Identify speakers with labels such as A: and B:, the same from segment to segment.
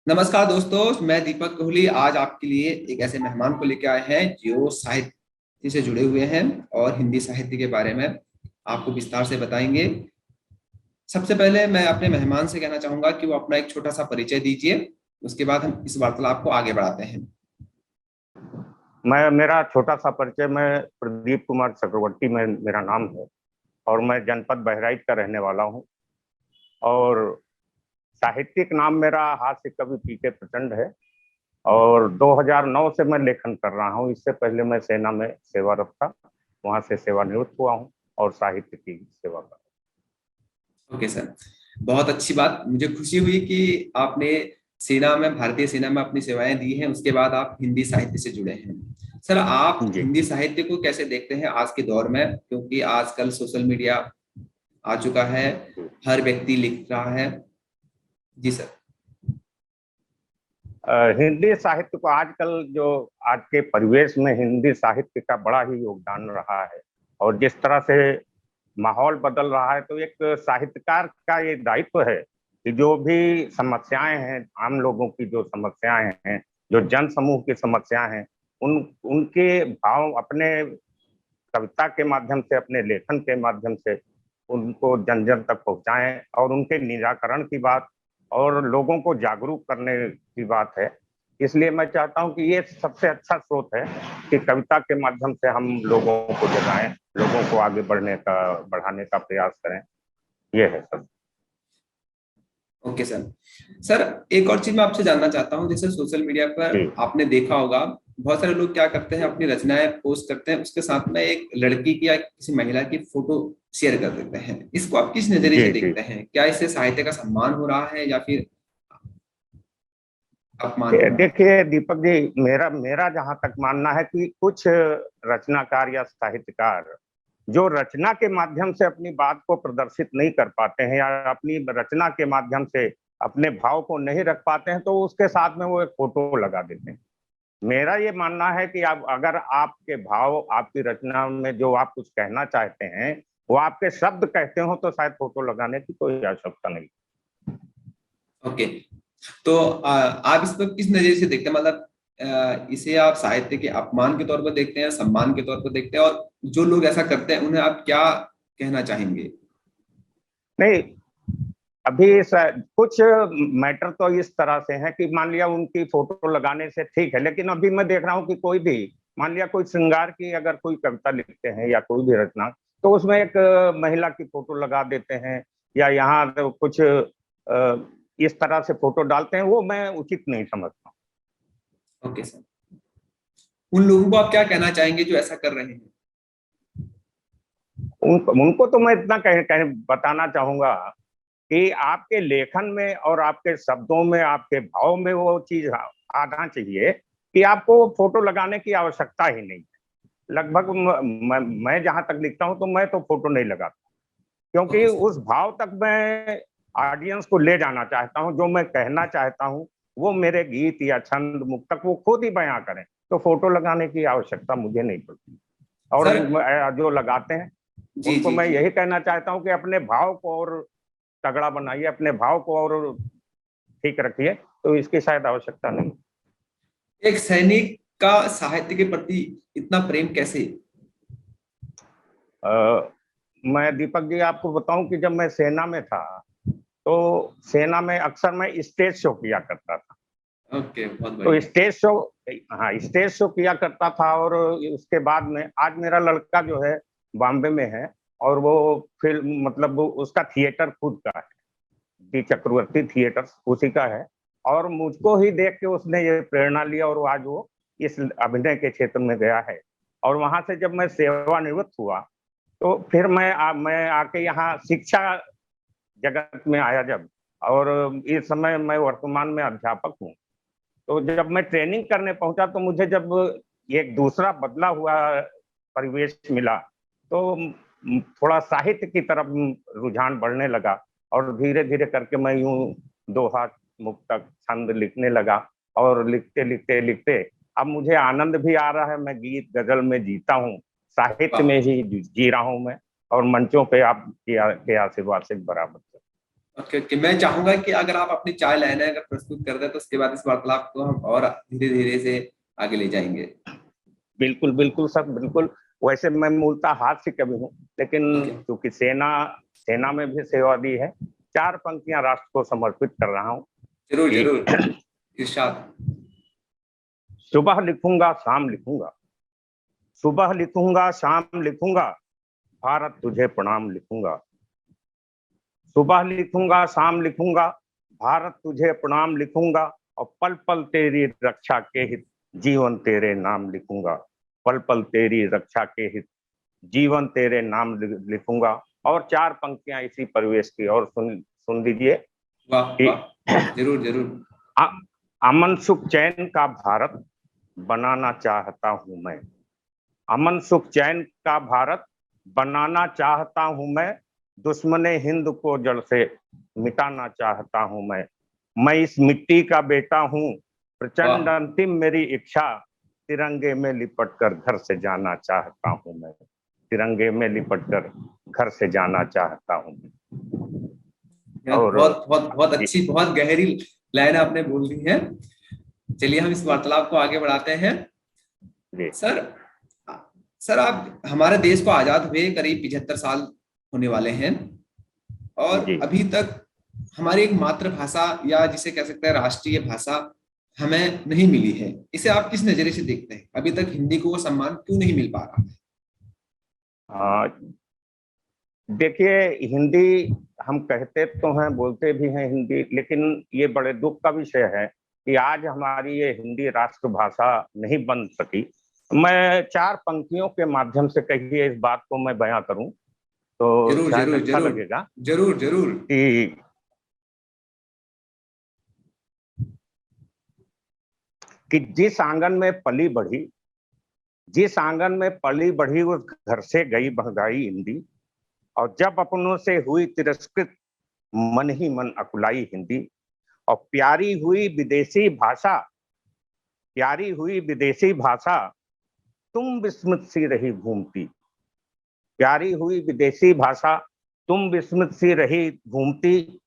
A: नमस्कार दोस्तों, मैं दीपक कोहली आज आपके लिए एक ऐसे मेहमान को लेकर आए हैं जो साहित्य से जुड़े हुए हैं और हिंदी साहित्य के बारे में आपको विस्तार से बताएंगे। सबसे पहले मैं अपने मेहमान से कहना चाहूंगा कि वो अपना एक छोटा सा परिचय दीजिए। उसके बाद हम इस वार्तालाप को आगे बढ़ाते हैं।
B: मैं मेरा छोटा सा परिचय। मैं प्रदीप कुमार चक्रवर्ती में मेरा नाम है और मैं जनपद बहराइच का रहने वाला हूँ। और साहित्यिक नाम मेरा हास्य कवि पीके प्रचंड है। और 2009 से मैं लेखन कर रहा हूँ। इससे पहले मैं सेना में सेवारत था, वहां से सेवानिवृत्त हुआ हूँ और साहित्य की सेवा कर।
A: ओके सर, बहुत अच्छी बात। मुझे खुशी हुई कि आपने सेना में, भारतीय सेना में अपनी सेवाएं दी हैं, उसके बाद आप हिंदी साहित्य से जुड़े हैं। सर, आप
B: जी।
A: हिंदी साहित्य को कैसे देखते हैं आज के दौर में, क्योंकि आजकल सोशल मीडिया आ चुका है, हर व्यक्ति लिख रहा है। जी सर।
B: हिंदी साहित्य को आजकल जो आज के परिवेश में हिंदी साहित्य का बड़ा ही योगदान रहा है। और जिस तरह से माहौल बदल रहा है, तो एक साहित्यकार का ये दायित्व है कि जो भी समस्याएं हैं, आम लोगों की जो समस्याएं हैं, जो जन समूह की समस्याएं हैं, उन उनके भाव अपने कविता के माध्यम से, अपने लेखन के माध्यम से उनको जन जन तक पहुंचाएं और उनके निराकरण की बात और लोगों को जागरूक करने की बात है। इसलिए मैं चाहता हूं कि ये सबसे अच्छा स्रोत है कि कविता के माध्यम से हम लोगों को जगाएं, लोगों को आगे बढ़ाने का प्रयास करें। ये है सब।
A: Okay sir. सर, एक और चीज मैं आपसे जानना चाहता हूँ, जैसे सोशल मीडिया पर
B: जी
A: आपने देखा होगा, बहुत सारे लोग क्या करते हैं, अपनी रचनाएं पोस्ट करते हैं, उसके साथ में एक लड़की की या किसी महिला की फोटो शेयर कर देते हैं। इसको आप किस नजरिए से
B: जी जी।
A: देखते हैं? क्या इससे साहित्य का सम्मान हो रहा है या फिर अपमान हो रहा है?
B: देखिए दीपक जी, मेरा मेरा जहां तक मानना है कि कुछ रचनाकार या साहित्यकार जो रचना के माध्यम से अपनी बात को प्रदर्शित नहीं कर पाते हैं या अपनी रचना के माध्यम से अपने भाव को नहीं रख पाते हैं, तो उसके साथ में वो एक फोटो लगा देते हैं। मेरा ये मानना है कि आप, अगर आपके भाव, आपकी रचना में जो आप कुछ कहना चाहते हैं वो आपके शब्द कहते हो, तो शायद फोटो लगाने की कोई आवश्यकता नहीं।
A: ओके। तो आप इस पर किस नजरिए से देखते हैं? मतलब इसे आप साहित्य के अपमान के तौर पर देखते हैं, सम्मान के तौर पर देखते हैं? और जो लोग ऐसा करते हैं उन्हें आप क्या कहना चाहेंगे?
B: नहीं, अभी कुछ मैटर तो इस तरह से है कि मान लिया उनकी फोटो लगाने से ठीक है, लेकिन अभी मैं देख रहा हूँ कि कोई भी, मान लिया कोई श्रृंगार की अगर कोई कविता लिखते हैं या कोई भी रचना, तो उसमें एक महिला की फोटो लगा देते हैं या यहाँ तो कुछ इस तरह से फोटो डालते हैं, वो मैं उचित नहीं समझता।
A: Okay sir. उन लोगों को आप क्या कहना चाहेंगे जो ऐसा कर रहे हैं?
B: उनको तो मैं इतना बताना चाहूंगा कि आपके लेखन में और आपके शब्दों में, आपके भाव में वो चीज आना चाहिए कि आपको फोटो लगाने की आवश्यकता ही नहीं है। लगभग मैं जहां तक लिखता हूं तो मैं तो फोटो नहीं लगाता, क्योंकि
A: ओके
B: उस भाव तक मैं ऑडियंस को ले जाना चाहता हूं। जो मैं कहना चाहता हूं वो मेरे गीत या छंद मुक्त तक वो खुद ही बयां करें, तो फोटो लगाने की आवश्यकता मुझे नहीं पड़ती। और
A: सर।
B: जो लगाते हैं
A: जी
B: उनको
A: जी
B: मैं
A: जी।
B: यही कहना चाहता हूं कि अपने भाव को और तगड़ा बनाइए, अपने भाव को और ठीक रखिए, तो इसकी शायद आवश्यकता नहीं।
A: एक सैनिक का साहित्य के प्रति इतना प्रेम कैसे?
B: मैं दीपक जी आपको बताऊं कि जब मैं सेना में था, तो सेना में अक्सर मैं स्टेज शो किया करता था।
A: ओके, बहुत
B: तो
A: बढ़िया।
B: स्टेज शो, हाँ स्टेज शो किया करता था। और उसके बाद में आज मेरा लड़का जो है बॉम्बे में है, और वो फिल्म, मतलब वो उसका थिएटर खुद का है, डी चक्रवर्ती थिएटर उसी का है। और मुझको ही देख के उसने ये प्रेरणा लिया और आज वो इस अभिनय के क्षेत्र में गया है। और वहां से जब मैं सेवानिवृत्त हुआ, तो फिर मैं आके यहाँ शिक्षा जगत में आया जब। और इस समय मैं वर्तमान में अध्यापक हूँ। तो जब मैं ट्रेनिंग करने पहुंचा, तो मुझे जब एक दूसरा बदला हुआ परिवेश मिला, तो थोड़ा साहित्य की तरफ रुझान बढ़ने लगा। और धीरे धीरे करके मैं यूं दोहा, मुक्तक, छंद लिखने लगा। और लिखते लिखते लिखते अब मुझे आनंद भी आ रहा है। मैं गीत गजल में जीता हूँ, साहित्य
A: वाह।
B: में ही जी रहा हूँ मैं। और मंचों पे आप के आशीर्वाद से बराबर।
A: ओके ओके, मैं चाहूंगा कि अगर आप अपनी चाय लाइन अगर प्रस्तुत कर दें तो उसके बाद इस वार्तालाप को हम और धीरे धीरे से आगे ले जाएंगे।
B: बिल्कुल बिल्कुल सर, बिल्कुल। वैसे मैं मूलतः हाथ से कवि हूँ, लेकिन
A: ओके,
B: क्योंकि सेना सेना में भी सेवा दी है, चार पंक्तियां राष्ट्र को समर्पित कर रहा हूँ
A: जरूर
B: कि
A: जरूर, इरशाद।
B: सुबह लिखूंगा शाम लिखूंगा, सुबह लिखूंगा शाम लिखूंगा, भारत तुझे प्रणाम लिखूंगा। सुबह लिखूंगा शाम लिखूंगा, भारत तुझे प्रणाम लिखूंगा, और पल पल तेरी रक्षा के हित जीवन तेरे नाम लिखूंगा। पल पल तेरी रक्षा के हित जीवन तेरे नाम लिखूंगा। और चार पंक्तियां इसी परिवेश की और सुन सुन लीजिए
A: वाह
B: कि
A: वाह, जरूर जरूर।
B: अमन सुख चैन का भारत बनाना चाहता हूं मैं। अमन सुख चैन का भारत बनाना चाहता हूं मैं, दुश्मने हिंद को जड़ से मिटाना चाहता हूं मैं इस मिट्टी का बेटा हूं,
A: वाह
B: प्रचंड अंतिम मेरी इच्छा, तिरंगे में लिपट कर घर से जाना चाहता हूं मैं। तिरंगे में लिपट कर घर से जाना चाहता हूं।
A: यार,
B: और
A: बहुत बहुत बहुत अच्छी, बहुत गहरी लाइन आपने बोल दी है। चलिए हम इस वार्तालाप को आगे बढ़ाते हैं।
B: जी
A: सर, सर आप, हमारे देश को आजाद हुए करीब 75 साल होने वाले हैं, और
B: जी।
A: अभी तक हमारी एक मातृभाषा या जिसे कह सकते हैं राष्ट्रीय भाषा हमें नहीं मिली है। इसे आप किस नजरिए से देखते हैं? अभी तक हिंदी को वो सम्मान क्यों नहीं मिल पा रहा है?
B: आ, देखिए, हिंदी हम कहते तो हैं, बोलते भी हैं हिंदी, लेकिन ये बड़े दुख का विषय है कि आज हमारी ये हिंदी राष्ट्रभाषा नहीं बन सकी। मैं चार पंक्तियों के माध्यम से कहिए इस बात को मैं बयां करूं तो
A: जरूर
B: शायद
A: जरूर
B: अच्छा
A: जरूर,
B: लगेगा
A: जरूर जरूर।
B: कि जिस आंगन में पली बढ़ी, जिस आंगन में पली बढ़ी उस घर से गई बहगाई हिंदी, और जब अपनों से हुई तिरस्कृत मन ही मन अकुलाई हिंदी, और प्यारी हुई विदेशी भाषा, तुम विस्मृत सी रही घूमती। प्यारी हुई विदेशी भाषा, तुम विस्मृत सी रही घूमती,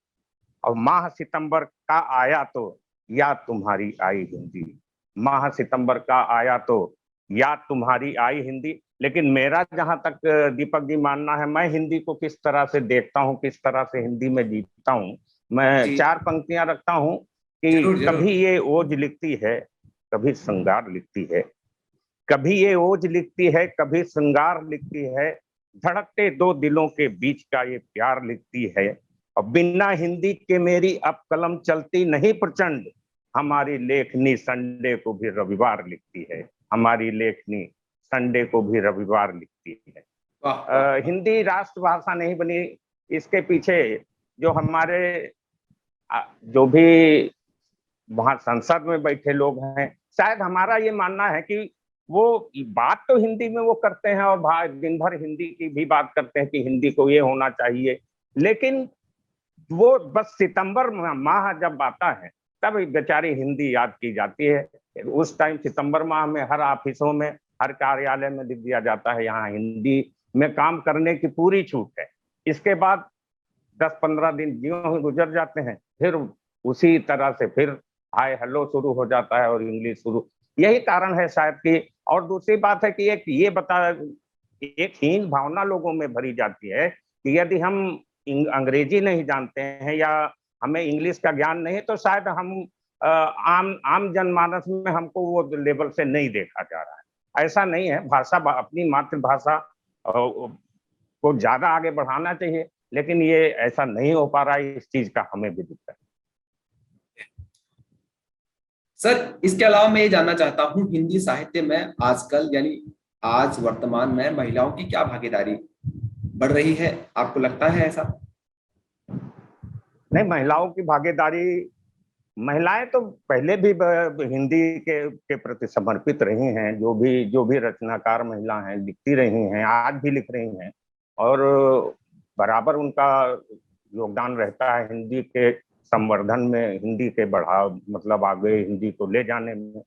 B: और माह सितंबर का आया तो याद तुम्हारी आई हिंदी। माह सितंबर का आया तो याद तुम्हारी आई हिंदी। लेकिन मेरा जहां तक दीपक जी मानना है, मैं हिंदी को किस तरह से देखता हूं, किस तरह से हिंदी में जीता हूं, मैं
A: जी,
B: चार पंक्तियां रखता हूं कि
A: जरूर जरूर।
B: कभी ये ओज लिखती है, कभी श्रृंगार लिखती है। कभी ये ओज लिखती है, कभी श्रृंगार लिखती है, धड़कते दो दिलों के बीच का ये प्यार लिखती है। और बिना हिंदी के मेरी अब कलम चलती नहीं प्रचंड, हमारी लेखनी संडे को भी रविवार लिखती है। हमारी लेखनी संडे को भी रविवार लिखती है।
A: वाह वाह वाह।
B: हिंदी राष्ट्रभाषा नहीं बनी, इसके पीछे जो हमारे जो भी वहां संसद में बैठे लोग हैं, शायद हमारा ये मानना है कि वो बात तो हिंदी में वो करते हैं और दिन भर हिंदी की भी बात करते हैं कि हिंदी को ये होना चाहिए, लेकिन वो बस सितंबर माह जब आता है तब बेचारी हिंदी याद की जाती है। उस टाइम सितंबर माह में हर ऑफिसों में, हर कार्यालय में लिख दिया जाता है यहाँ हिंदी में काम करने की पूरी छूट है। इसके बाद 10-15 दिन ज्यों ही गुजर जाते हैं, फिर उसी तरह से फिर हाय हेलो शुरू हो जाता है और इंग्लिश शुरू। यही कारण है शायद कि, और दूसरी बात है कि एक हीन भावना लोगों में भरी जाती है कि यदि हम अंग्रेजी नहीं जानते हैं या हमें इंग्लिश का ज्ञान नहीं, तो शायद हम आम आम जनमानस में हमको वो लेवल से नहीं देखा जा रहा है। ऐसा नहीं है, भाषा अपनी मातृभाषा को ज्यादा आगे बढ़ाना चाहिए, लेकिन ये ऐसा नहीं हो पा रहा है। इस चीज का हमें भी दिक्कत है।
A: सर, इसके अलावा मैं ये जानना चाहता हूँ, हिंदी साहित्य में आजकल यानी आज वर्तमान में महिलाओं की क्या भागीदारी बढ़ रही है? आपको लगता है ऐसा?
B: नहीं, महिलाओं की भागीदारी, महिलाएं तो पहले भी हिंदी के प्रति समर्पित रही हैं। जो भी रचनाकार महिला हैं लिखती रही हैं, आज भी लिख रही हैं, और बराबर उनका योगदान रहता है हिंदी के संवर्धन में, हिंदी के बढ़ाव मतलब आगे हिंदी को ले जाने में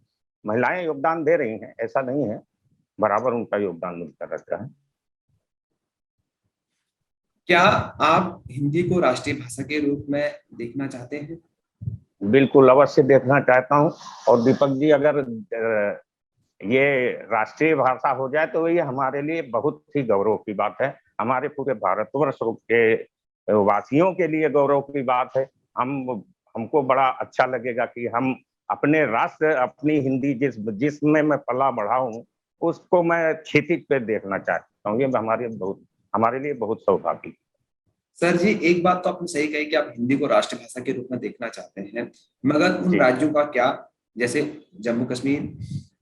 B: महिलाएं योगदान दे रही हैं, ऐसा नहीं है, बराबर उनका योगदान मिलता रहता है।
A: क्या आप हिंदी को राष्ट्रीय भाषा के रूप में देखना चाहते हैं?
B: बिल्कुल अवश्य देखना चाहता हूँ। और दीपक जी, अगर ये राष्ट्रीय भाषा हो जाए तो ये हमारे लिए बहुत ही गौरव की बात है, हमारे पूरे भारतवर्ष के वासियों के लिए गौरव की बात है। हम हमको बड़ा अच्छा लगेगा कि हम अपने राष्ट्र, अपनी हिंदी जिसमें मैं पला बढ़ा हूँ, उसको मैं क्षितिज पे देखना चाहता हूँ। ये हमारे लिए बहुत सौभाग्य।
A: सर जी, एक बात तो आपने सही कही कि आप हिंदी को राष्ट्रभाषा के रूप में देखना चाहते हैं, मगर उन
B: जी
A: राज्यों का क्या, जैसे जम्मू कश्मीर,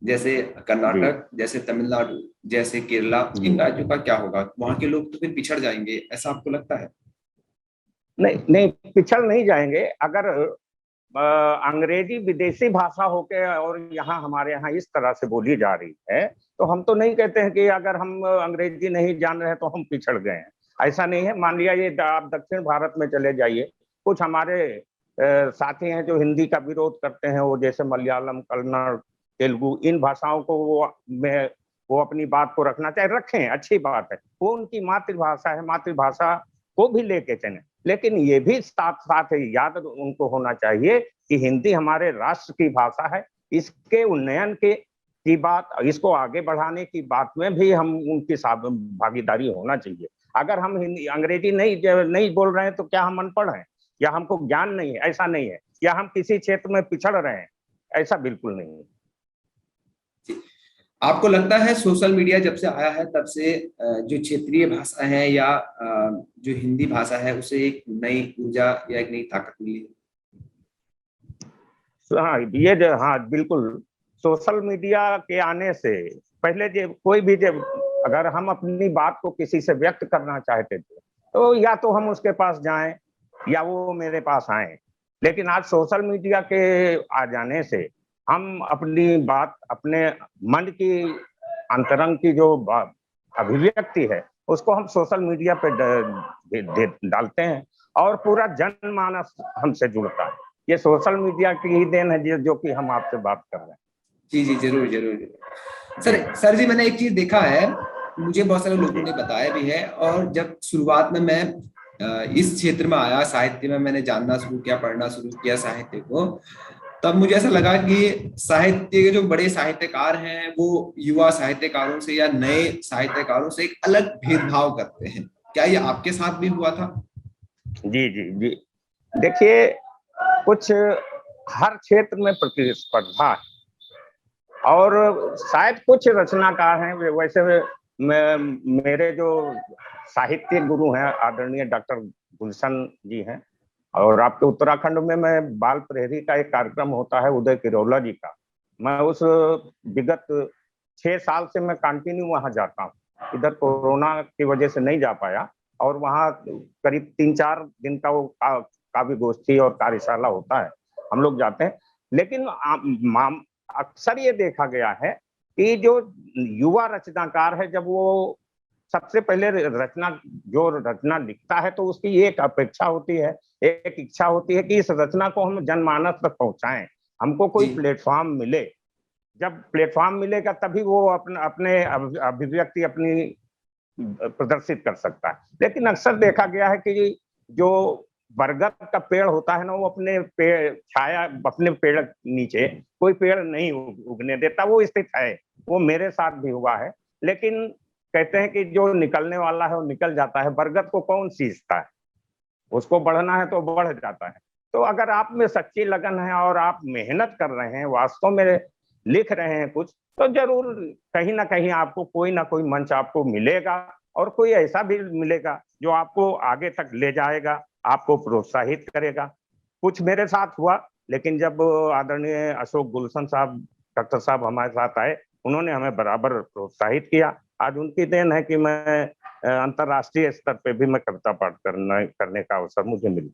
A: जैसे
B: जी
A: कर्नाटक, जैसे तमिलनाडु, जैसे केरला,
B: जी।
A: इन राज्यों का क्या होगा? वहां के लोग तो फिर पिछड़ जाएंगे, ऐसा आपको लगता है?
B: नहीं नहीं, पिछड़ नहीं जाएंगे। अगर अंग्रेजी विदेशी भाषा होके और यहाँ हमारे यहाँ इस तरह से बोली जा रही है, तो हम तो नहीं कहते हैं कि अगर हम अंग्रेजी नहीं जान रहे हैं तो हम पिछड़ गए हैं। ऐसा नहीं है। मान लिया ये आप दक्षिण भारत में चले जाइए, कुछ हमारे साथी हैं जो हिंदी का विरोध करते हैं, वो जैसे मलयालम, कन्नड़, तेलुगु, इन भाषाओं को वो अपनी बात को रखना चाहे, रखें, अच्छी बात है, वो उनकी मातृभाषा है, मातृभाषा को भी लेके चले। लेकिन ये भी साथ साथ याद उनको होना चाहिए कि हिंदी हमारे राष्ट्र की भाषा है। इसके उन्नयन की बात, इसको आगे बढ़ाने की बात में भी हम उनकी भागीदारी होना चाहिए। अगर हम हिंदी अंग्रेजी नहीं बोल रहे हैं तो क्या हम अनपढ़ हैं, या हमको ज्ञान नहीं है? ऐसा नहीं है। या हम किसी क्षेत्र में पिछड़ रहे हैं? ऐसा बिल्कुल नहीं है।
A: आपको लगता है सोशल मीडिया जब से आया है तब से जो क्षेत्रीय भाषा है या जो हिंदी भाषा है उसे एक नई ऊर्जा या एक नई ताकत मिली है?
B: हाँ, हाँ बिल्कुल। सोशल मीडिया के आने से पहले जब कोई भी, जब अगर हम अपनी बात को किसी से व्यक्त करना चाहते थे तो या तो हम उसके पास जाएं या वो मेरे पास आए। लेकिन आज सोशल मीडिया के आ जाने से हम अपनी बात, अपने मन की, अंतरंग की जो अभिव्यक्ति है, उसको हम सोशल मीडिया पे डालते हैं और पूरा जनमानस हमसे जुड़ता है। ये सोशल मीडिया की ही देन है जो कि हम आपसे बात कर रहे हैं।
A: जी जी, जरूर जरूर जरूर। सर जी, मैंने एक चीज देखा है, मुझे बहुत सारे लोगों
B: जी
A: ने बताया भी है, और जब शुरुआत में मैं इस क्षेत्र में आया, साहित्य में मैंने जानना शुरू किया, पढ़ना शुरू किया साहित्य को, तब मुझे ऐसा लगा कि साहित्य के जो बड़े साहित्यकार हैं वो युवा साहित्यकारों से या नए साहित्यकारों से एक अलग भेदभाव करते हैं। क्या ये आपके साथ भी हुआ था?
B: जी जी जी। देखिए, कुछ हर क्षेत्र में प्रतिस्पर्धा है, और शायद कुछ रचनाकार हैं। वैसे मेरे जो साहित्य गुरु हैं आदरणीय डॉक्टर गुलशन जी हैं, और आपके उत्तराखंड में मैं बाल प्रहरी का एक कार्यक्रम होता है उदय किरौला जी का, मैं उस विगत 6 साल से मैं कंटिन्यू वहां जाता हूँ। इधर कोरोना की वजह से नहीं जा पाया, और वहाँ करीब 3-4 दिन का वो काव्य गोष्ठी और कार्यशाला होता है, हम लोग जाते हैं। लेकिन अक्सर ये देखा गया है कि जो युवा रचनाकार है, जब वो सबसे पहले रचना लिखता है तो उसकी एक अपेक्षा होती है, एक इच्छा होती है कि इस रचना को हम जनमानस तक पहुंचाएं, हमको कोई
A: जी
B: प्लेटफॉर्म मिले। जब प्लेटफॉर्म मिलेगा तभी वो अपने अभिव्यक्ति अपनी प्रदर्शित कर सकता है। लेकिन अक्सर देखा गया है कि जो बरगद का पेड़ होता है ना, वो अपने पेड़ छाया, अपने पेड़ नीचे कोई पेड़ नहीं उगने देता, वो स्थित है। वो मेरे साथ भी हुआ है। लेकिन कहते हैं कि जो निकलने वाला है वो निकल जाता है, बरगद को कौन सींचता है? उसको बढ़ना है तो बढ़ जाता है। तो अगर आप में सच्ची लगन है और आप मेहनत कर रहे हैं, वास्तव में लिख रहे हैं कुछ, तो जरूर कहीं ना कहीं आपको कोई ना कोई मंच आपको मिलेगा, और कोई ऐसा भी मिलेगा जो आपको आगे तक ले जाएगा, आपको प्रोत्साहित करेगा। कुछ मेरे साथ हुआ, लेकिन जब आदरणीय अशोक गुलशन साहब, डॉक्टर साहब हमारे साथ आए, उन्होंने हमें बराबर प्रोत्साहित किया। आज उनकी देन है कि मैं अंतर्राष्ट्रीय स्तर पे भी मैं कविता पाठ करने का अवसर मुझे मिला।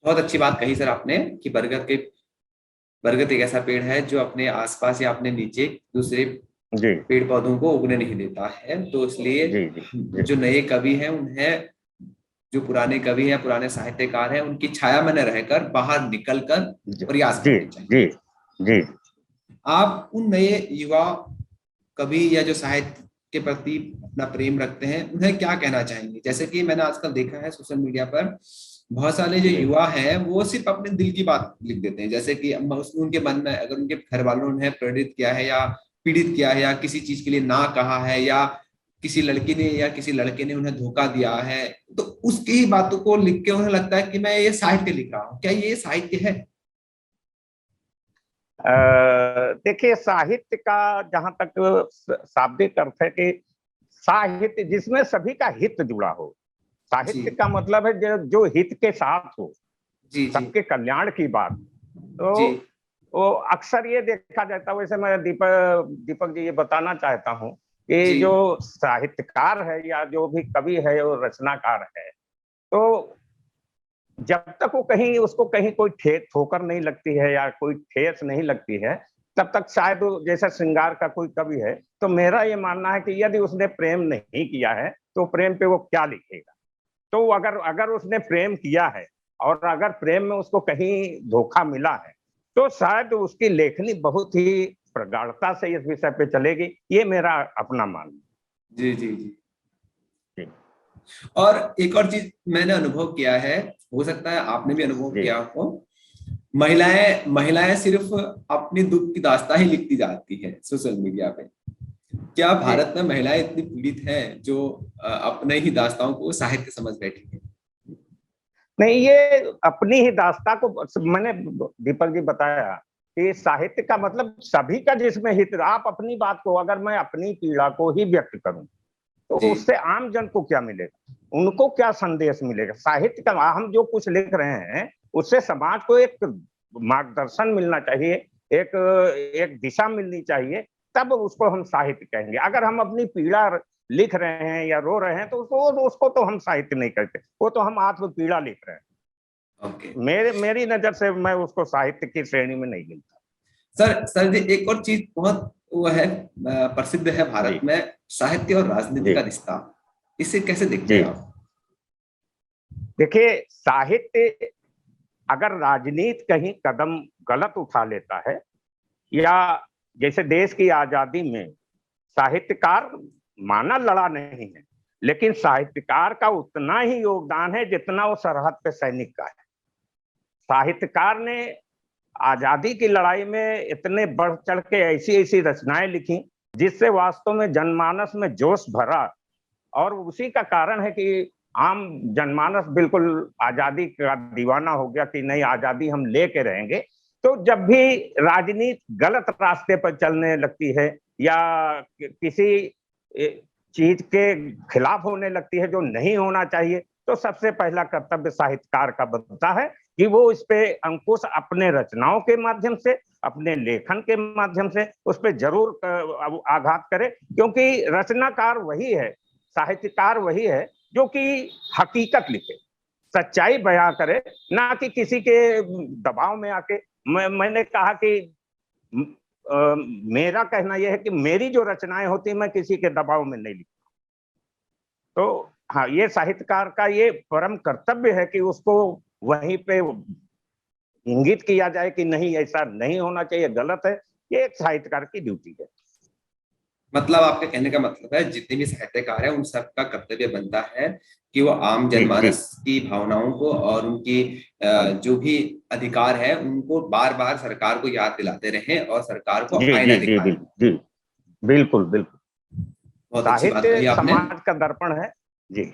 A: बहुत अच्छी बात कही सर आपने कि बरगद एक ऐसा पेड़ है जो अपने आसपास या अपने नीचे दूसरे
B: जी
A: पेड़ पौधों को उगने नहीं देता है। तो इसलिए
B: जी जी जी
A: जो नए कवि हैं उन्हें, जो पुराने कवि हैं, पुराने साहित्यकार हैं, उनकी छाया में न रहकर बाहर निकलकर
B: जी
A: प्रयास
B: जी
A: करने चाहिए।
B: जी जी।
A: आप उन नए युवा कवि या जो साहित्य के प्रति अपना प्रेम रखते हैं, उन्हें क्या कहना चाहेंगे? जैसे कि मैंने आजकल देखा है सोशल मीडिया पर बहुत सारे जो
B: जी
A: युवा हैं वो सिर्फ अपने दिल की बात लिख देते हैं, जैसे कि उनके मन में अगर उनके घर वालों ने उन्हें प्रेरित किया है या पीड़ित किया है या किसी चीज के लिए ना कहा है या किसी लड़की ने या किसी लड़के ने उन्हें धोखा दिया है, तो उसकी ही बातों को लिख के उन्हें लगता है कि मैं ये साहित्य लिख रहा हूँ। क्या ये साहित्य है?
B: देखिए, साहित्य का जहां तक शाब्दिक अर्थ है कि साहित्य जिसमें सभी का हित जुड़ा हो।
A: जी
B: साहित्य का मतलब है जो हित के साथ हो,
A: जी जी
B: सबके कल्याण की बात। तो
A: जी
B: वो अक्सर ये देखा जाता है। वैसे मैं दीपक दीपक जी ये बताना चाहता हूँ कि
A: जी
B: जो साहित्यकार है या जो भी कवि है वो रचनाकार है, तो जब तक वो कहीं उसको कहीं कोई ठोकर नहीं लगती है या कोई ठेस नहीं लगती है, तब तक शायद जैसे श्रृंगार का कोई कवि है, तो मेरा ये मानना है कि यदि उसने प्रेम नहीं किया है तो प्रेम पे वो क्या लिखेगा। तो अगर अगर उसने प्रेम किया है और अगर प्रेम में उसको कहीं धोखा मिला है, तो शायद उसकी लेखनी बहुत ही प्रगाढ़ता से इस विषय पे चलेगी। ये मेरा अपना मानना
A: जी जी जी।
B: है।
A: और एक और चीज मैंने अनुभव किया है, हो सकता है आपने भी अनुभव
B: जी
A: किया हो, महिलाएं महिलाएं सिर्फ अपनी दुख की दास्तां ही लिखती जाती है सोशल मीडिया पे। क्या
B: जी।
A: भारत में महिलाएं इतनी पीड़ित हैं जो अपने ही दास्ताओं को साहित्य समझ बैठी हैं?
B: नहीं, ये अपनी ही दास्ता को मैंने दीपक जी बताया कि साहित्य का मतलब सभी का जिसमें हित। आप अपनी बात को, अगर मैं अपनी पीड़ा को ही व्यक्त करूं तो
A: जी
B: उससे आम जन को क्या मिलेगा, उनको क्या संदेश मिलेगा। साहित्य का हम जो कुछ लिख रहे हैं उससे समाज को एक मार्गदर्शन मिलना चाहिए, एक एक दिशा मिलनी चाहिए, तब उसको हम साहित्य कहेंगे। अगर हम अपनी पीड़ा लिख रहे हैं या रो रहे हैं तो उसको तो हम साहित्य नहीं कहते, वो तो हम आत्म पीड़ा लिख रहे हैं।
A: ओके।
B: मेरी नजर से मैं उसको साहित्य की श्रेणी में नहीं गिनता।
A: सर जी, एक और चीज बहुत वो है, प्रसिद्ध है भारत
B: जी
A: में, साहित्य और राजनीति
B: जी
A: का रिश्ता। इसे कैसे देखते
B: जी।
A: हैं आप?
B: देखिए, साहित्य अगर राजनीति कहीं कदम गलत उठा लेता है, या जैसे देश की आजादी में साहित्यकार माना लड़ा नहीं है, लेकिन साहित्यकार का उतना ही योगदान है जितना वो सरहद पे सैनिक का है। साहित्यकार ने आजादी की लड़ाई में इतने बढ़ चढ़ के ऐसी ऐसी रचनाएं लिखी जिससे वास्तव में जनमानस में जोश भरा, और उसी का कारण है कि आम जनमानस बिल्कुल आजादी का दीवाना हो गया कि नहीं, आजादी हम लेके रहेंगे। तो जब भी राजनीति गलत रास्ते पर चलने लगती है या किसी चीज के खिलाफ होने लगती है जो नहीं होना चाहिए, तो सबसे पहला कर्तव्य साहित्यकार का बनता है कि वो इस पे अंकुश अपने रचनाओं के माध्यम से, अपने लेखन के माध्यम से उस पर जरूर आघात करे। क्योंकि रचनाकार वही है, साहित्यकार वही है जो कि हकीकत लिखे, सच्चाई बयां करे, ना कि किसी के दबाव में आके। मैंने कहा कि मेरा कहना यह है कि मेरी जो रचनाएं होती मैं किसी के दबाव में नहीं लिखता। तो हाँ, ये साहित्यकार का ये परम कर्तव्य है कि उसको वहीं पे इंगित किया जाए कि नहीं, ऐसा नहीं होना चाहिए, गलत है। ये एक साहित्यकार की ड्यूटी है।
A: मतलब आपके कहने का मतलब है जितने भी साहित्यकार हैं उन सबका कर्तव्य बनता है कि वो आम
B: जी जी।
A: जनमानस की भावनाओं को और उनकी जो भी अधिकार है उनको बार बार सरकार को याद दिलाते रहें और सरकार को
B: जी
A: आईना
B: जी जी
A: दिखाएं।
B: जी। बिल्कुल बिल्कुल।
A: बहुत अच्छी बात कही
B: साहित्य
A: आपने।
B: समाज का दर्पण है। जी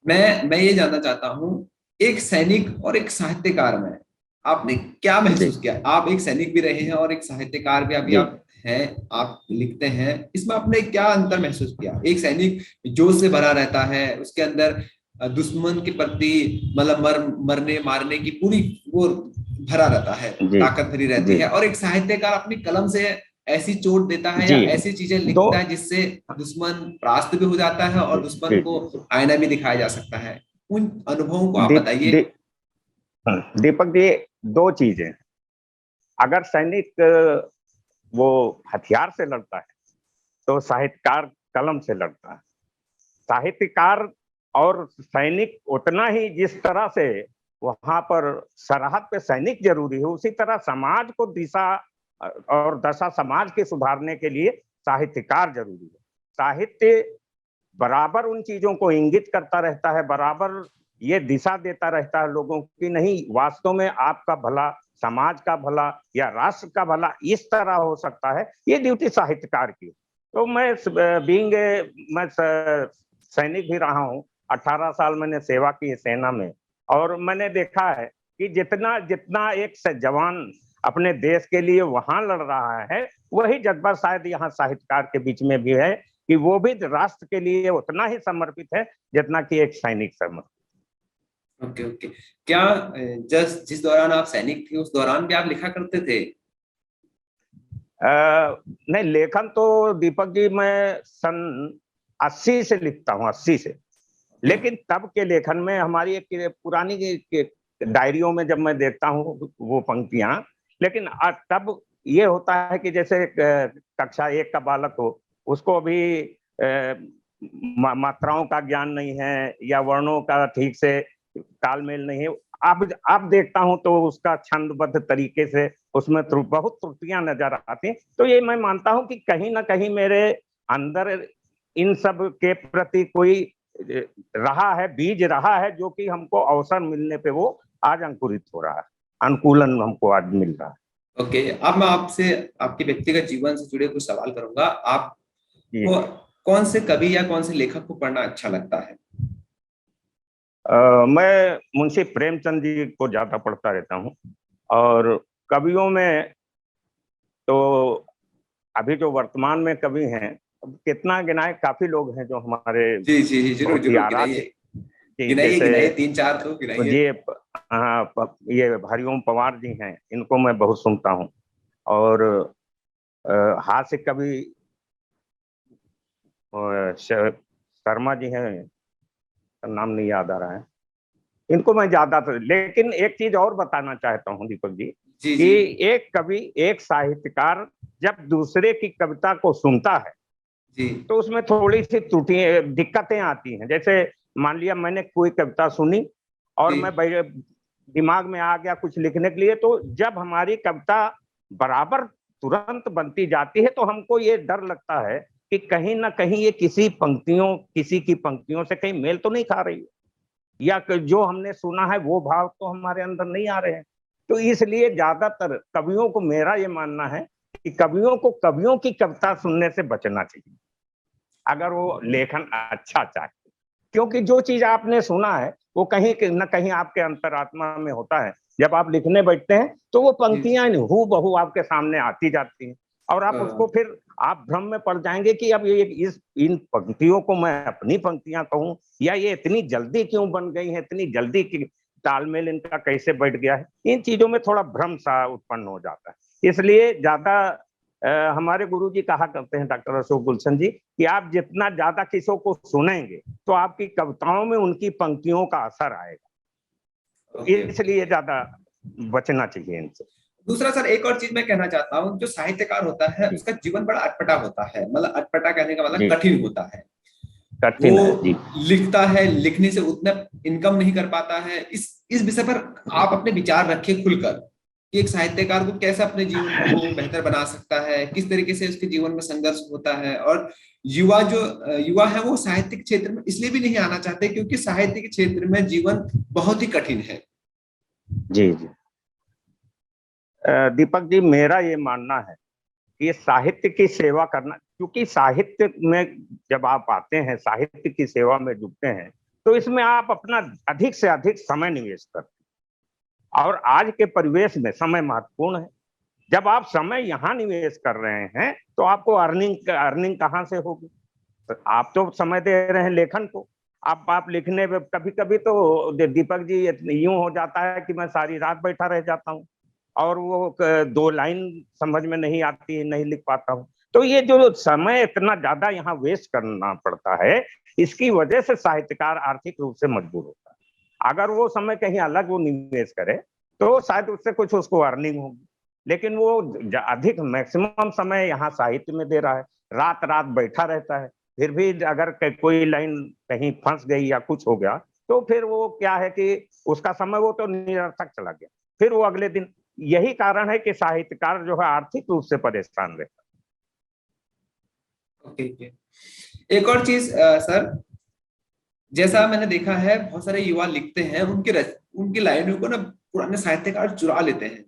A: मैं ये जानना चाहता हूँ, एक सैनिक और एक साहित्यकार में आपने क्या
B: जी
A: महसूस किया? आप एक सैनिक भी रहे हैं और एक साहित्यकार भी अभी
B: जी
A: आप हैं, आप लिखते हैं, इसमें आपने क्या अंतर महसूस किया? एक सैनिक जोश से भरा रहता है, उसके अंदर दुश्मन के प्रति मतलब मरने मारने की पूरी वो भरा रहता है,
B: जी
A: ताकत भरी रहती
B: जी
A: है, और एक साहित्यकार अपनी कलम से ऐसी चोट देता है या
B: जी।
A: ऐसी चीजें
B: दो।
A: लिखता है जिससे दुश्मन परास्त भी हो जाता है और
B: जी
A: दुश्मन
B: जी
A: को
B: जी।
A: आईना भी दिखाया जा सकता है। उन अनुभवों को आप
B: दीप
A: बताइए।
B: दीप दीपक जी, दो चीजें। अगर सैनिक वो हथियार से लड़ता है तो साहित्यकार कलम से लड़ता है। साहित्यकार और सैनिक उतना ही, जिस तरह से वहां पर सरहद पे सैनिक जरूरी है, उसी तरह समाज को दिशा और दशा समाज के सुधारने के लिए साहित्यकार जरूरी है। साहित्य बराबर उन चीजों को इंगित करता रहता है, बराबर ये दिशा देता रहता है लोगों की, नहीं वास्तव में आपका भला, समाज का भला या राष्ट्र का भला इस तरह हो सकता है, ये ड्यूटी साहित्यकार की। तो मैं मैं सैनिक भी रहा हूँ, 18 साल मैंने सेवा की है सेना में, और मैंने देखा है कि जितना जितना एक जवान अपने देश के लिए वहां लड़ रहा है, वही जज्बा शायद यहाँ साहित्यकार के बीच में भी है कि वो भी राष्ट्र के लिए उतना ही समर्पित है जितना कि एक सैनिक समर्पित।
A: Okay okay. क्या जिस दौरान आप सैनिक थे उस दौरान भी आप लिखा करते थे?
B: नहीं, लेखन तो दीपक जी मैं सन 80 से लिखता हूँ, 80 से। लेकिन तब के लेखन में हमारी एक पुरानी डायरियों में जब मैं देखता हूँ वो पंक्तियां, लेकिन तब ये होता है कि जैसे कक्षा 1 का बालक हो, उसको अभी मात्राओं का ज्ञान नहीं है या वर्णों का ठीक से तालमेल नहीं है। अब देखता हूं तो उसका छंदबद्ध तरीके से उसमें बहुत त्रुटियां नजर आती हैं। तो ये मैं मानता हूं कि कहीं ना कहीं मेरे अंदर इन सब के प्रति कोई रहा है, बीज रहा है, जो कि हमको अवसर मिलने पे वो आज अंकुरित हो रहा है, अनुकूलन हमको आज मिल रहा है।
A: ओके, अब मैं आपसे आपके व्यक्तिगत जीवन से जुड़े कुछ सवाल करूंगा। आपको कौन से कवि या कौन से लेखक को पढ़ना अच्छा लगता है?
B: मैं मुंशी प्रेमचंद जी को ज्यादा पढ़ता रहता हूँ, और कवियों में तो अभी जो वर्तमान में कवि हैं, कितना गिनाए, काफी लोग हैं जो हमारे
A: जी जी जी, जरूर
B: बहुत ही
A: जरूर
B: आराध
A: गिनाइए। गिनाइए
B: जैसे
A: गिनाइए, 3-4 तो गिनाइए।
B: ये ये हरिओम पवार जी हैं, इनको मैं बहुत सुनता हूँ। और हास्य कवि शर्मा जी हैं, नाम नहीं याद आ रहा है, इनको मैं ज्यादा। लेकिन एक चीज और बताना चाहता हूँ दीपक जी,
A: जी
B: कि
A: जी
B: एक कवि, एक साहित्यकार जब दूसरे की कविता को सुनता है
A: जी
B: तो उसमें थोड़ी सी त्रुटि दिक्कतें आती हैं। जैसे मान लिया मैंने कोई कविता सुनी और
A: जी
B: मैं दिमाग में आ गया कुछ लिखने के लिए, तो जब हमारी कविता बराबर तुरंत बनती जाती है तो हमको ये डर लगता है कि कहीं ना कहीं ये किसी की पंक्तियों से कहीं मेल तो नहीं खा रही है, या जो हमने सुना है वो भाव तो हमारे अंदर नहीं आ रहे हैं। तो इसलिए ज्यादातर कवियों को, मेरा ये मानना है कि कवियों को कवियों की कविता सुनने से बचना चाहिए अगर वो लेखन अच्छा चाहे, क्योंकि जो चीज आपने सुना है वो कहीं न कहीं आपके अंतरात्मा में होता है। जब आप लिखने बैठते हैं तो वो पंक्तियां हूबहू आपके सामने आती जाती हैं, और आप उसको फिर आप भ्रम में पड़ जाएंगे कि अब ये इन पंक्तियों को मैं अपनी पंक्तियां कहूं, या ये इतनी जल्दी क्यों बन गई है, इतनी जल्दी की तालमेल इनका कैसे बैठ गया है। इन चीजों में थोड़ा भ्रम सा उत्पन्न हो जाता है। इसलिए ज्यादा हमारे गुरु जी कहा करते हैं, डॉक्टर अशोक गुलशन जी, कि आप जितना ज्यादा किसी को सुनेंगे तो आपकी कविताओं में उनकी पंक्तियों का असर आएगा। इसलिए ज्यादा बचना चाहिए इनसे।
A: दूसरा सर, एक और चीज मैं कहना चाहता हूँ, जो साहित्यकार होता है उसका जीवन बड़ा अटपटा होता है। मतलब अटपटा कहने का मतलब कठिन होता है।
B: कठिन है जी।
A: वो लिखता है, लिखने से उतना इनकम नहीं कर पाता है। इस विषय पर आप अपने विचार रखें खुलकर कि एक साहित्यकार को कैसे अपने जीवन को बेहतर बना सकता है, किस तरीके से उसके जीवन में संघर्ष होता है। और युवा है वो साहित्यिक क्षेत्र में इसलिए भी नहीं आना चाहते क्योंकि साहित्य के क्षेत्र में जीवन बहुत ही कठिन है।
B: जी जी दीपक जी, मेरा ये मानना है कि साहित्य की सेवा करना, क्योंकि साहित्य में जब आप आते हैं, साहित्य की सेवा में जुटते हैं, तो इसमें आप अपना अधिक से अधिक समय निवेश करते हैं, और आज के परिवेश में समय महत्वपूर्ण है। जब आप समय यहाँ निवेश कर रहे हैं तो आपको अर्निंग कहाँ से होगी? तो आप तो समय दे रहे हैं लेखन को, आप लिखने में कभी कभी तो दीपक जी यूं हो जाता है कि मैं सारी रात बैठा रह जाता हूँ और वो 2 लाइन समझ में नहीं आती, नहीं लिख पाता हूँ। तो ये जो समय इतना ज्यादा यहाँ वेस्ट करना पड़ता है, इसकी वजह से साहित्यकार आर्थिक रूप से मजबूर होता है। अगर वो समय कहीं अलग वो निवेश करे तो शायद उससे कुछ उसको अर्निंग होगी, लेकिन वो अधिक मैक्सिमम समय यहाँ साहित्य में दे रहा है, रात रात बैठा रहता है, फिर भी अगर कोई लाइन कहीं फंस गई या कुछ हो गया तो फिर वो क्या है कि उसका समय वो तो निरर्थक चला गया, फिर वो अगले दिन। यही कारण है कि साहित्यकार जो है आर्थिक रूप से परेशान रहता
A: ओके ओके। एक और चीज सर, जैसा मैंने देखा है बहुत सारे युवा लिखते हैं, उनकी लाइनों को ना पुराने साहित्यकार चुरा लेते हैं।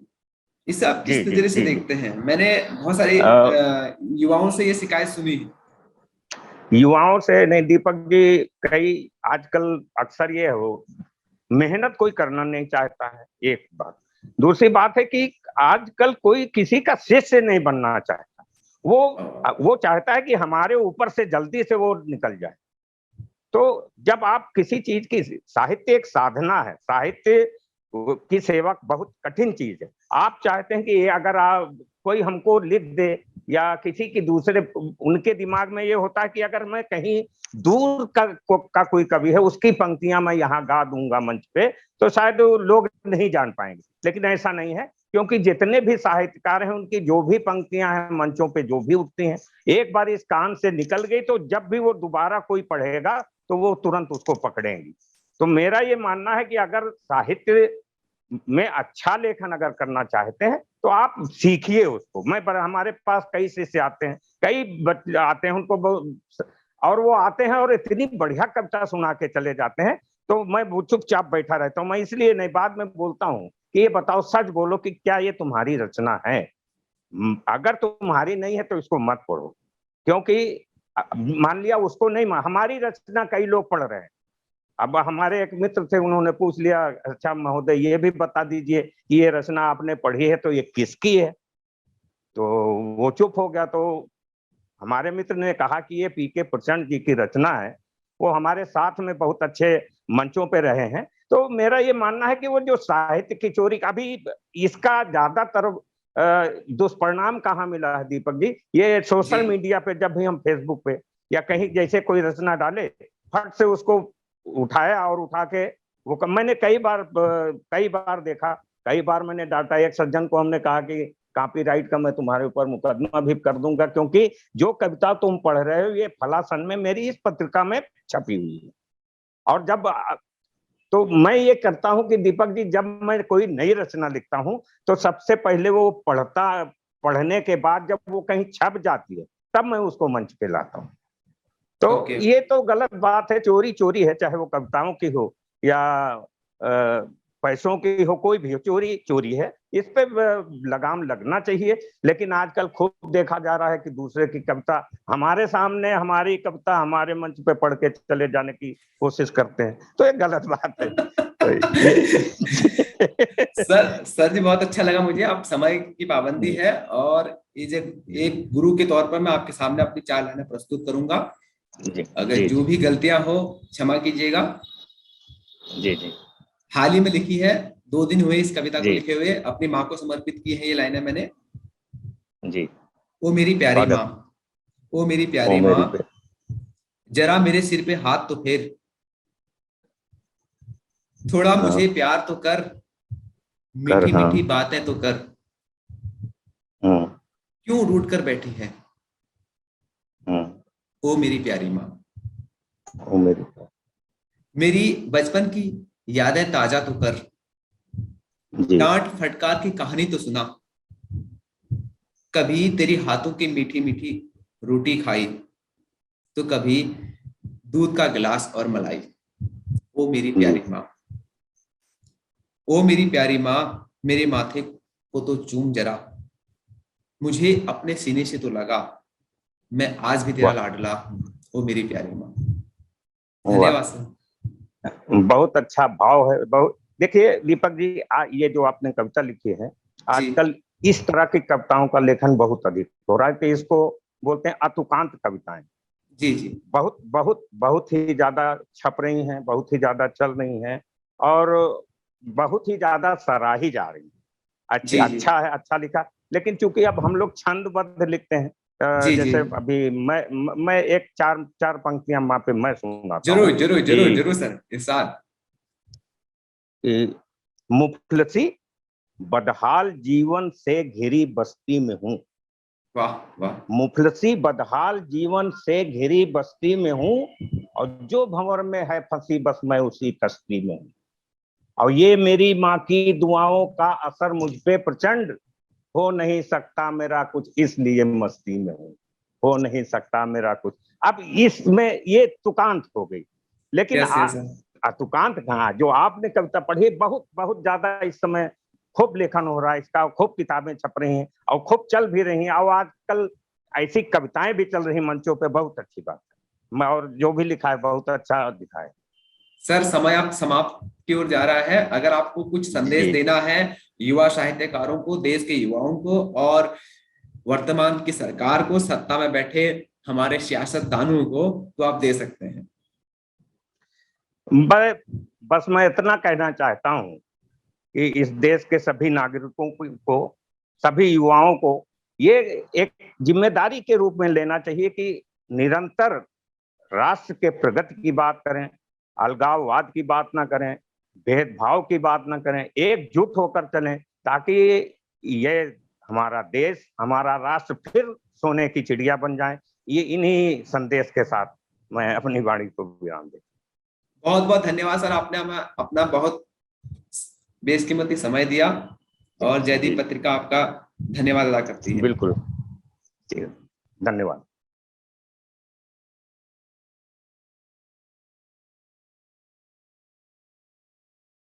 A: इसे आप
B: जी
A: किस
B: जी
A: नजरिए से
B: जी जी।
A: देखते हैं? मैंने बहुत सारे
B: अ,
A: युवाओं से ये शिकायत सुनी है।
B: युवाओं से नहीं दीपक जी, कई आजकल अक्सर ये हो, मेहनत कोई करना नहीं चाहता है, एक बात। दूसरी बात है कि आजकल कोई किसी का शिष्य नहीं बनना चाहता। वो वो चाहता है कि हमारे ऊपर से जल्दी से वो निकल जाए। तो जब आप किसी चीज की, साहित्य एक साधना है, साहित्य की सेवा बहुत कठिन चीज है। आप चाहते हैं कि ये अगर आप कोई हमको लिख दे, या किसी की दूसरे, उनके दिमाग में ये होता है कि अगर मैं कहीं दूर का कोई कवि है, उसकी पंक्तियां मैं यहाँ गा दूंगा मंच पे, तो शायद लोग नहीं जान पाएंगे। लेकिन ऐसा नहीं है, क्योंकि जितने भी साहित्यकार हैं, उनकी जो भी पंक्तियां हैं मंचों पे जो भी उठती हैं, एक बार इस कान से निकल गई तो जब भी वो दोबारा कोई पढ़ेगा तो वो तुरंत उसको पकड़ेंगी। तो मेरा ये मानना है कि अगर साहित्य में अच्छा लेखन अगर करना चाहते हैं तो आप सीखिए उसको। हमारे पास कई शिष्य आते हैं, कई बच्चे आते हैं, और वो आते हैं और इतनी बढ़िया कविता सुना के चले जाते हैं, तो मैं चुपचाप बैठा रहता हूँ। मैं इसलिए नहीं, बाद में बोलता हूँ कि ये बताओ, सच बोलो कि क्या ये तुम्हारी रचना है? अगर तुम्हारी नहीं है तो इसको मत पढ़ो। क्योंकि मान लिया उसको नहीं, हमारी रचना कई लोग पढ़ रहे हैं। अब हमारे एक मित्र थे, उन्होंने पूछ लिया, अच्छा महोदय ये भी बता दीजिए कि ये रचना आपने पढ़ी है तो ये किसकी है? तो वो चुप हो गया। तो हमारे मित्र ने कहा कि ये पीके प्रचंड जी की रचना है, वो हमारे साथ में बहुत अच्छे मंचों पे रहे हैं। तो मेरा ये मानना है कि वो जो साहित्य की चोरी का भी, इसका ज्यादातर दुष्परिणाम कहाँ मिला है दीपक जी? ये
A: जी
B: सोशल मीडिया पे जब भी हम फेसबुक पे या कहीं जैसे कोई रचना डाले, फट से उसको उठाया और उठा के मैंने कई बार देखा, कई बार मैंने डांटा। एक सज्जन को हमने कहा कि कॉपीराइट का मैं तुम्हारे ऊपर मुकदमा भी कर दूंगा, क्योंकि जो कविता तुम पढ़ रहे हो ये फला सन में मेरी इस पत्रिका में छपी हुई है। और जब तो मैं ये करता हूं कि दीपक जी, जब मैं कोई नई रचना लिखता हूं तो सबसे पहले वो पढ़ने के बाद जब वो कहीं छप जाती है, तब मैं उसको मंच पे लाता हूँ। तो
A: ओके।
B: ये तो गलत बात है, चोरी चोरी है, चाहे वो कविताओं की हो या पैसों की हो, कोई भी हो, चोरी चोरी है। इस पे लगाम लगना चाहिए। लेकिन आजकल खूब देखा जा रहा है कि दूसरे की कविता हमारे सामने, हमारी कविता हमारे मंच पे पढ़ के चले जाने की कोशिश करते हैं, तो ये गलत बात है। तो
A: सर जी बहुत अच्छा लगा मुझे, आप समय की पाबंदी है, और ये जो एक गुरु के तौर पर मैं आपके सामने अपनी 4 लाइनें प्रस्तुत करूंगा।
B: जी
A: अगर
B: जी
A: जो
B: जी
A: भी गलतियां हो क्षमा कीजिएगा।
B: जी जी
A: हाल ही में लिखी है, 2 दिन हुए इस कविता को
B: जी
A: लिखे हुए, अपनी माँ को समर्पित की है ये लाइनें मैंने।
B: जी।
A: ओ मेरी प्यारी माँ,
B: स्वागत।
A: ओ मेरी
B: ओ
A: प्यारी माँ,
B: मेरी पे।
A: जरा मेरे सिर पे हाथ तो फेर, थोड़ा
B: हाँ,
A: मुझे प्यार तो कर,
B: कर
A: मीठी
B: हाँ।
A: मीठी बातें तो कर,
B: हम्म
A: क्यों रूठ कर बैठी है
B: हम्म।
A: ओ मेरी प्यारी माँ।
B: ओ मेरी पे।
A: मेरी बचपन की यादें ताजा तो कर,
B: जी
A: डांट फटकार की कहानी तो सुना, कभी तेरी हाथों की मीठी मीठी रोटी खाई, तो कभी दूध का गिलास और मलाई। ओ मेरी
B: जी
A: प्यारी माँ, ओ मेरी प्यारी माँ, मेरे माथे को तो चूम जरा, मुझे अपने सीने से तो लगा, मैं आज भी तेरा
B: वाह
A: लाडला हूँ ओ मेरी प्यारी माँ।
B: वाह।
A: धन्यवाद सर।
B: बहुत अच्छा भाव है। बहुत, देखिए दीपक जी, ये जो आपने कविता लिखी है,
A: जी
B: आजकल इस तरह की कविताओं का लेखन बहुत अधिक हो रहा है, तो इसको बोलते हैं अतुकांत कविताएं।
A: जी जी
B: बहुत बहुत बहुत ही ज्यादा छप रही हैं, बहुत ही ज्यादा चल रही हैं, और बहुत ही ज्यादा सराही जा रही हैं। अच्छी,
A: जी जी
B: अच्छा है, अच्छा लिखा। लेकिन चूंकि अब हम लोग छंदबद्ध लिखते हैं,
A: जी जी।
B: जैसे अभी मैं एक चार चार पंक्तियां वहां पे मैं सुनाता हूँ
A: जरूर जरूर जरूर
B: कि
A: जरूर सर, इरशाद।
B: मुफलसी बदहाल जीवन से घिरी बस्ती में हूँ।
A: वाह वाह।
B: मुफलसी बदहाल जीवन से घिरी बस्ती में हूँ, और जो भंवर में है फंसी बस मैं उसी कश्ती में हूँ। और ये मेरी माँ की दुआओं का असर मुझ पे प्रचंड, हो नहीं सकता मेरा कुछ इसलिए मस्ती में हूँ। हो नहीं सकता मेरा कुछ। अब इसमें ये तुकांत हो गई, लेकिन तुकांत कहाँ, जो आपने कविता पढ़ी बहुत बहुत ज्यादा इस समय खूब लेखन हो रहा है इसका, खूब किताबें छप रही हैं और खूब चल भी रही हैं, और आजकल ऐसी कविताएं भी चल रही मंचों पे, बहुत अच्छी बात है, और जो भी लिखा है बहुत अच्छा लिखा है।
A: सर समय आप समाप्त की ओर जा रहा है, अगर आपको कुछ संदेश देना है युवा साहित्यकारों को, देश के युवाओं को और वर्तमान की सरकार को, सत्ता में बैठे हमारे सियासतदानों को, तो आप दे सकते हैं।
B: मैं इतना कहना चाहता हूं कि इस देश के सभी नागरिकों को, सभी युवाओं को ये एक जिम्मेदारी के रूप में लेना चाहिए कि निरंतर राष्ट्र के प्रगति की बात करें, अलगाववाद की बात ना करें, भेदभाव की बात ना करें, एकजुट होकर चलें, ताकि ये हमारा देश, हमारा राष्ट्र फिर सोने की चिड़िया बन जाए। ये इन्हीं संदेश के साथ मैं अपनी वाणी को विराम देता हूं।
A: बहुत बहुत धन्यवाद सर, आपने हमें अपना बहुत बेशकीमती समय दिया, और जयदीप पत्रिका आपका धन्यवाद अदा करती है।
B: बिल्कुल, धन्यवाद।